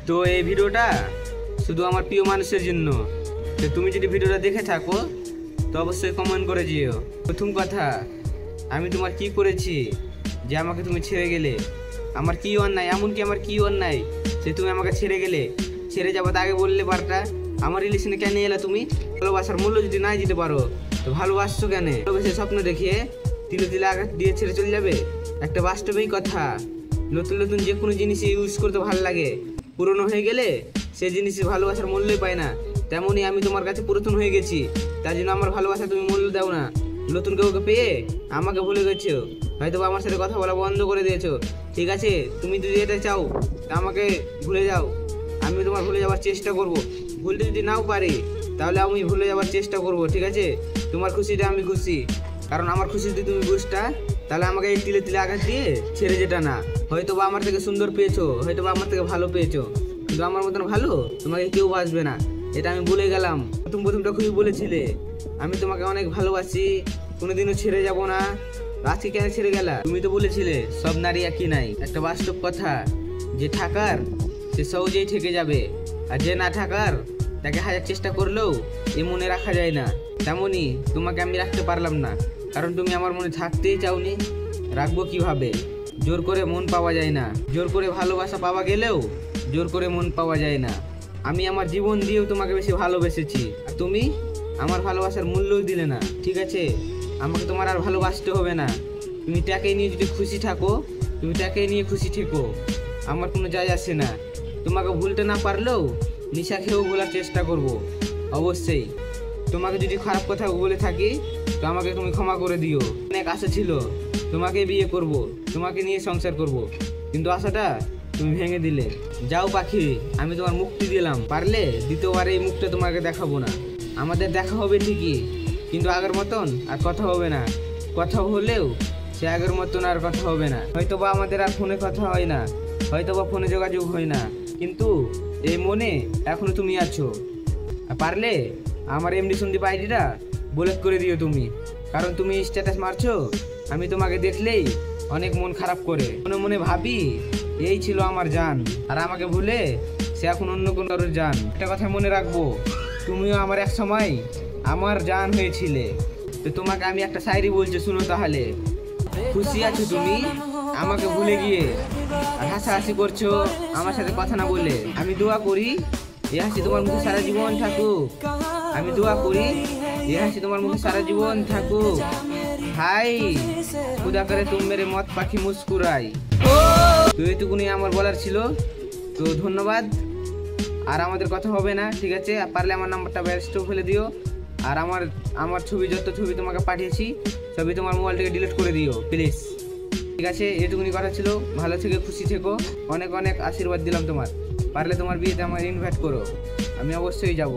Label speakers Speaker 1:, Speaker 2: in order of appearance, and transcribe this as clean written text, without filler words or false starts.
Speaker 1: তো এই ভিডিওটা শুধু আমার প্রিয় মানুষের জন্য। তো তুমি যদি ভিডিওটা দেখে থাকো তো অবশ্যই কমেন্ট করে দিও। প্রথম কথা, আমি তোমার কি করেছি যে আমাকে তুমি ছেড়ে গেলে? আমার কি অন্যায়, এমনকি আমার কি অন্যায় যে তুমি আমাকে ছেড়ে গেলে? ছেড়ে যাবার আগে বললে পারটা আমার রিলেশনে কেন এলে তুমি? ভালোবাসার মূল্য যদি নাই দিতে পারো তো ভালোবাসছো কেন? ভালোবেসে স্বপ্ন দেখিয়ে তিলে তিলে আঘাত দিয়ে ছেড়ে চলে যাবে? একটা বাস্তবিক কথা, নতুন নতুন যে কোনো জিনিস ইউজ করতে ভালো লাগে, পুরনো হয়ে গেলে সেই জিনিসের ভালোবাসার মূল্যই পায় না। তেমনই আমি তোমার কাছে পুরাতন হয়ে গেছি, তার জন্য আমার ভালোবাসা তুমি মূল্য দাও না। নতুন কাউকে পেয়ে আমাকে ভুলে গেছো, হয়তো আমার সাথে কথা বলা বন্ধ করে দিয়েছো। ঠিক আছে, তুমি যদি এটা চাও তা আমাকে ভুলে যাও, আমি তোমার ভুলে যাওয়ার চেষ্টা করব। ভুলতে যদি নাও পারি তাহলে আমি ভুলে যাওয়ার চেষ্টা করব। ঠিক আছে, তোমার খুশিটা আমি খুশি, কারণ আমার খুশি যদি তুমি বুঝতা তাহলে আমাকে এই তিলে তিলে আঘাত দিয়ে ছেড়ে যেটা না। হয়তো বা আমার থেকে সুন্দর পেয়েছো, হয়তো বা আমার থেকে ভালো পেয়েছো, কিন্তু আমার মতন ভালো তোমাকে কেউ বাসবে না, এটা আমি ভুলে গেলাম। প্রথমটা খুবই বলেছিলে আমি তোমাকে অনেক ভালোবাসি, কোনোদিনও ছেড়ে যাব না, আজকে কেন ছেড়ে গেলা? তুমি তো বলেছিলে সব নারী একই নাই। একটা বাস্তব কথা, যে থাকার সে সহজেই থেকে যাবে, আর যে না থাকার তাকে হাজার চেষ্টা করলেও এ মনে রাখা যায় না। তেমনই তোমাকে আমি রাখতে পারলাম না, কারণ তুমি আমার মনে থাকতেই চাওনি। রাখবো কিভাবে? জোর করে মন পাওয়া যায় না, জোর করে ভালোবাসা পাওয়া গেলেও জোর করে মন পাওয়া যায় না। আমি আমার জীবন দিয়েও তোমাকে বেশি ভালোবেসেছি, আর তুমি আমার ভালোবাসার মূল্যই দিলে না। ঠিক আছে, আমাকে তোমার আর ভালোবাসতে হবে না। তুমি তাকে নিয়ে যদি খুশি থাকো, তুমি তাকে নিয়ে খুশি থেকো, আমার কোনো যায় আসে না। তোমাকে ভুলতে না পারলেও নিশা খেয়েও ভোলার চেষ্টা করব অবশ্যই। তোমাকে যদি খারাপ কথা বলে থাকি তো আমাকে তুমি ক্ষমা করে দিও। অনেক আশা ছিল তোমাকে বিয়ে করব, তোমাকে নিয়ে সংসার করব, কিন্তু আশাটা তুমি ভেঙে দিলে। যাও পাখি, আমি তোমার মুক্তি দিলাম, পারলে দ্বিতীয়বার এই মুখটা তোমাকে দেখাবো না। আমাদের দেখা হবে ঠিকই, কিন্তু আগের মতন আর কথা হবে না। কথা হলেও সে আগের মতন আর কথা হবে না। হয়তো বা আমাদের আর ফোনে কথা হয় না, হয়তো বা ফোনে যোগাযোগ হয় না, কিন্তু এই মনে এখনো তুমি আছো। আর পারলে আমার এমডি সন্দীপ আইডিটা ব্লক করে দিও তুমি, কারণ তুমি স্ট্যাটাস মারছো, আমি তোমাকে দেখলেই অনেক মন খারাপ করে। মনে মনে ভাবি এই ছিল আমার জান, আর আমাকে ভুলে সে এখন অন্য কোনো কারোর জান। একটা কথা মনে রাখবো, তুমিও আমার এক সময় আমার জান হয়েছিলে। তো তোমাকে আমি একটা শায়রি বলছি, শুনো তাহলে। খুশি আছো তুমি আমাকে ভুলে গিয়ে, আর হাসাহাসি করছো আমার সাথে কথা না বলে। আমি দোয়া করি এই হাসি তোমার মুখে সারা জীবন থাকুক, আমি দোয়া করি এই হাসি তোমার মুখে সারা জীবন থাকুক। হাই খুদা করে তুমি মেরে মত পাখি মুস্কুরাই। তো এইটুকুনি আমার বলার ছিল। তো ধন্যবাদ, আর আমাদের কথা হবে না। ঠিক আছে, পারলে আমার নাম্বারটা ব্যস্ত ফেলে দিও, আর আমার ছবি, যত ছবি তোমাকে পাঠিয়েছি সবই তোমার মোবাইল থেকে ডিলিট করে দিও প্লিজ। ঠিক আছে, এইটুকুনি কথা ছিল। ভালো থেকে খুশি থেকো, অনেক অনেক আশীর্বাদ দিলাম তোমার। পারলে তোমার বিয়েতে আমার ইনভাইট করো, আমি অবশ্যই যাব।